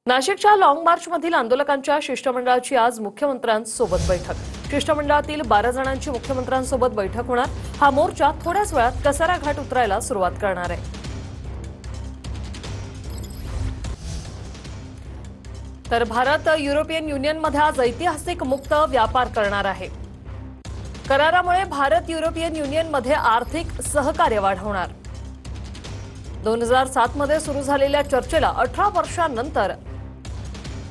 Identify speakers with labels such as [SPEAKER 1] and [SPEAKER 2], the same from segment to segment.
[SPEAKER 1] नाशिकच्या लॉंग मार्चमधील आंदोलकांच्या शिष्टमंडळाची आज मुख्यमंत्र्यांसोबत बैठक। शिष्टमंडळातील 12 जणांची मुख्यमंत्र्यांसोबत बैठक होणार। हा मोर्चा थोड्याच वेळात कसारा घाट उतरायला सुरुवात करणार आहे। तर भारत युरोपियन युनियनमध्ये आज ऐतिहासिक मुक्त व्यापार करणार आहे। करारामुळे भारत युरोपियन युनियनमध्ये आर्थिक सहकार्य वाढवणार। 2007 मध्ये सुरू झालेल्या चर्चेला 18 वर्षांनंतर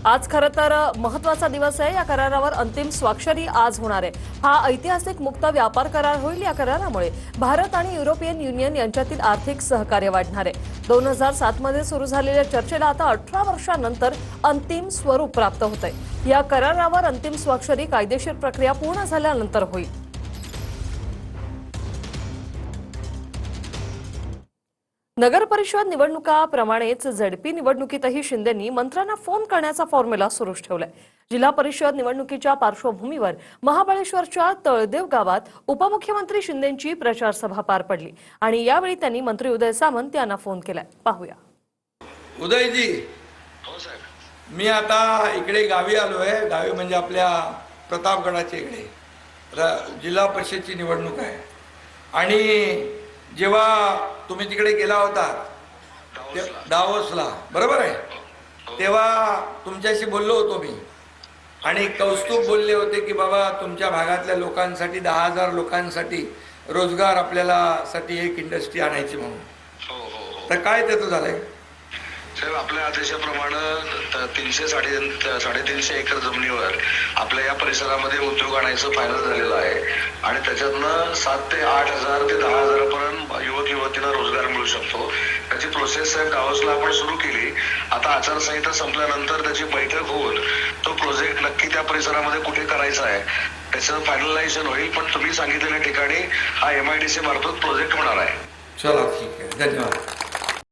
[SPEAKER 1] आज खरं तर महत्त्वाचा दिवस आहे। या करारावर अंतिम स्वाक्षरी आज होणार आहे। हा ऐतिहासिक मुक्त व्यापार करार होईल। या करारामुळे भारत आणि युरोपियन युनियन यांच्यातील आर्थिक सहकार्य वाढणार आहे। 2007 मध्ये सुरू झालेल्या चर्चेला आता 18 वर्षांनंतर अंतिम स्वरूप प्राप्त होतंय। या करारावर अंतिम स्वाक्षरी कायदेशीर प्रक्रिया पूर्ण झाल्यानंतर होईल। नगर परिषद निवडणुकाप्रमाणेच झेडपी निवडणुकीतही शिंदेंनी मंत्र्यांना फोन करण्याचा फॉर्म्युला सुरूच ठेवलाय। जिल्हा परिषद निवडणुकीच्या पार्श्वभूमीवर महाबळेश्वरच्या तळदेव गावात उपमुख्यमंत्री शिंदेंची प्रचार सभा पार पडली आणि यावेळी त्यांनी मंत्री उदय सामंत यांना फोन केलाय। पाहूया।
[SPEAKER 2] उदयजी,
[SPEAKER 3] हो साहेब,
[SPEAKER 2] मी आता इकडे गावी आलोय। गावी म्हणजे आपल्या प्रतापगडाच्या इकडे जिल्हा परिषदची निवडणूक आहे आणि जेव्हा तुम्ही तिकडे गेला होता दावोसला, बरोबर आहे, तेव्हा तुमच्याशी बोललो होतो मी आणि कौस्तुभ बोलले होते की बाबा तुमच्या भागातल्या लोकांसाठी 10,000 लोकांसाठी रोजगार आपल्याला साठी एक इंडस्ट्री आणायची म्हणून।
[SPEAKER 3] हो हो हो
[SPEAKER 2] तर काय त्याचं झालंय
[SPEAKER 3] साहेब, आपल्या आदेशाप्रमाणे 300-350 एकर जमिनीवर आपल्या या परिसरामध्ये उद्योग आणायचं फायनल झालेलं आहे आणि त्याच्यातनं 7 ते 8 हजार ते 10,000 पर्यंत युवक युवतींना रोजगार मिळू शकतो। त्याची प्रोसेस साहेब दावोसला आपण सुरू केली। आता आचारसंहिता संपल्यानंतर त्याची बैठक होऊन तो प्रोजेक्ट नक्की त्या परिसरामध्ये कुठे करायचा आहे त्याचं फायनलायझेशन होईल। पण तुम्ही सांगितलेल्या ठिकाणी हा MIDC मार्फत प्रोजेक्ट होणार आहे।
[SPEAKER 2] चला, ठीक आहे, धन्यवाद।